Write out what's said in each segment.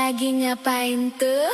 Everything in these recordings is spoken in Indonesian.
Lagi ngapain tuh?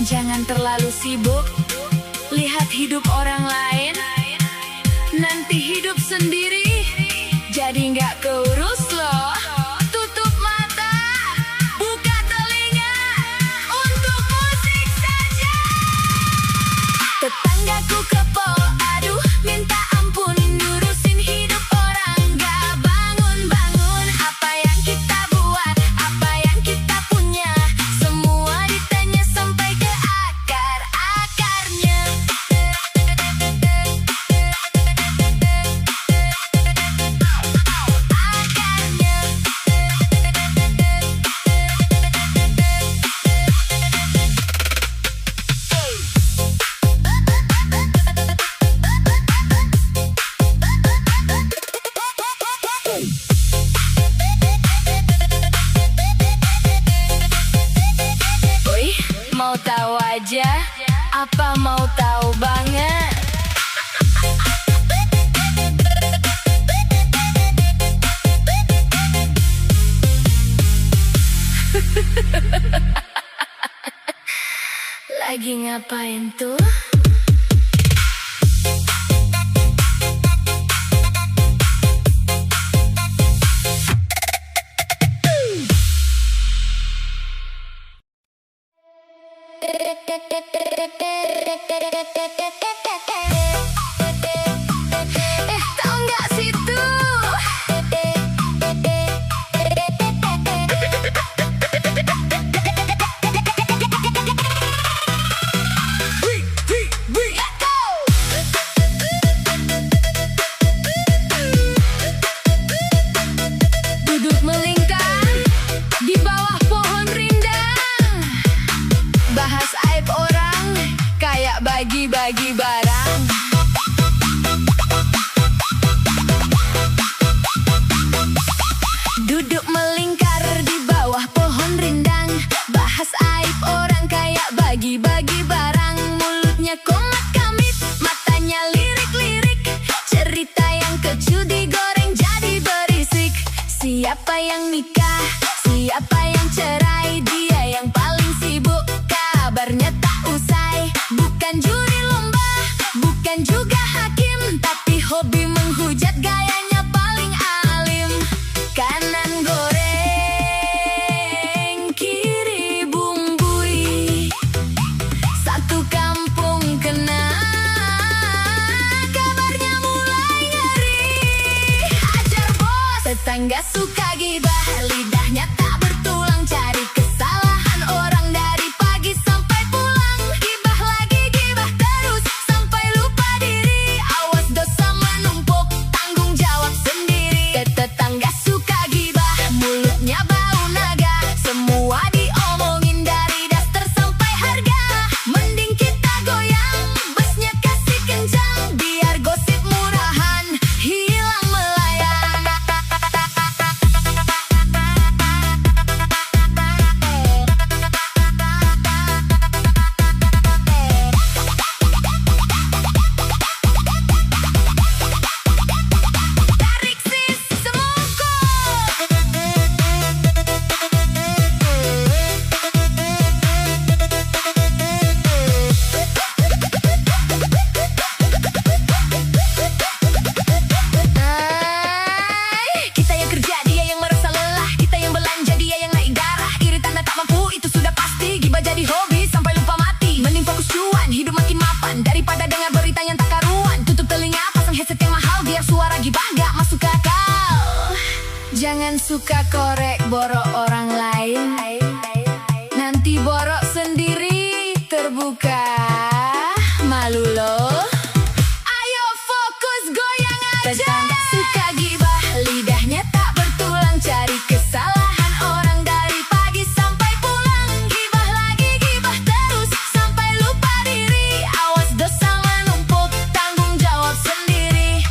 Jangan terlalu sibuk lihat hidup orang lain, nanti hidup sendiri jadi nggak keurus loh. Tutup mata, buka telinga untuk musik saja. Tetanggaku kepo, aduh minta ampun, ngurusin hidup orang gak bangun-bangun. Apa yang kita buat, apa yang kita punya, semua ditanya sampai ke akar-akarnya. Mau tahu aja? Apa mau tahu banget? Lagi ngapain tuh? Tau nggak situ? Duduk melingkar di bawah pohon rindang, bahas aib orang kayak bagi-bagi barang. Duduk melingkar di bawah pohon rindang, bahas aib orang kayak bagi-bagi barang. Mulutnya komat kamit, matanya lirik-lirik, cerita yang keju digoreng jadi berisik. Siapa yang nikah, siapa yang cerai, dia yang paling sibuk, kabarnya tak usai. Bukan bukan juga hakim, tapi hobi menghujat, gayanya paling alim. Kanan goreng, kiri bumbui, satu kampung kena, kabarnya mulai ngeri. Ajar bos, tetangga suka gibah, lidahnya tak bertulang, cari kesalahan orang dari pagi sampai pulang. Gibah lagi, gibah terus, sampai lupa diri. Awas dosa menumpuk, tanggung jawab sendiri. Tetangga suka gibah, mulutnya bau naga, semua diomongin dari daster sampai harga. Mending kita goyang, busnya kasih kencang, biar gosip murahan hilang melayang. Tarik sis semongkok. Kita yang kerja, dia yang merasa lelah. Kita yang belanja, dia yang naik darah. Iri tanda tak mampu, itu sudah pasti. Gibah jadi hobi sampai lupa mati. Mending fokus cuan, hidup makin mapan, daripada dengar berita yang tak karuan. Tutup telinga, pasang headset yang mahal, biar suara gibah gak masuk ke akal. Jangan suka korek borok orang lain, nanti borok sendiri terbuka. Malu loh. Ayo fokus goyang aja. Tetangga suka gibah, lidahnya tak bertulang, cari kesalahan orang dari pagi sampai pulang. Gibah lagi, gibah terus, sampai lupa diri. Awas dosa menumpuk, tanggung jawab sendiri.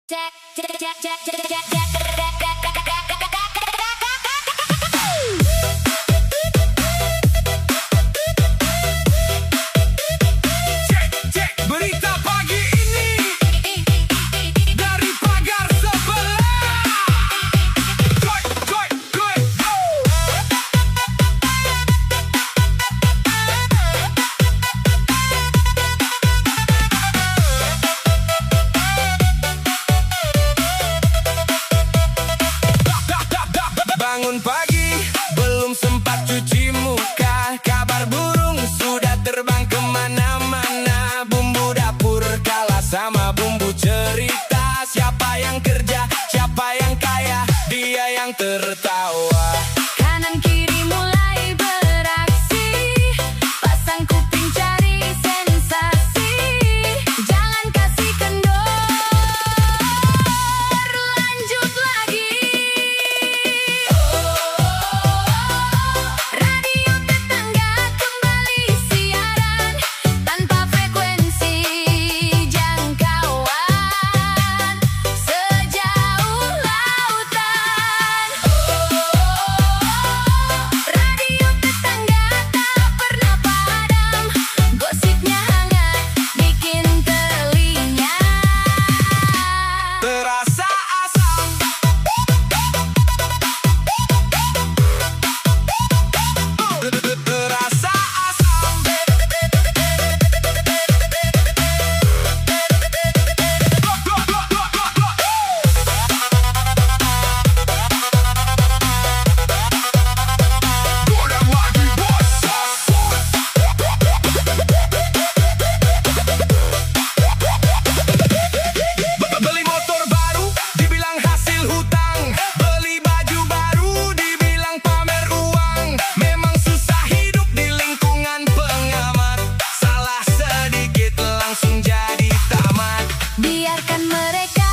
Berita pagi ini dari pagar sebelah. Go. Bangun pagi, belum sempat cuci muka. Kabar burung sudah terbang kemana-mana. Bumbu dapur kalah sama bumbu cerita. Siapa yang kerja, siapa yang kaya, dia yang tertawa. Kanan kiri mulai beraksi, pasang kuping cari sensasi. Jangan kasih kendor, lanjut lagi. Radio tetangga kembali siaran tanpa frekuensi jangkauan sejauh lautan. Radio tetangga tak pernah padam, gosipnya hangat bikin telinga Terasa asam, terasa asam. Goyang lagi bos. Beli motor baru, dibilang hasil hutang. Beli baju baru, dibilang pamer uang. Memang susah hidup di lingkungan pengamat. Salah sedikit langsung jadi tamat. biarkan mereka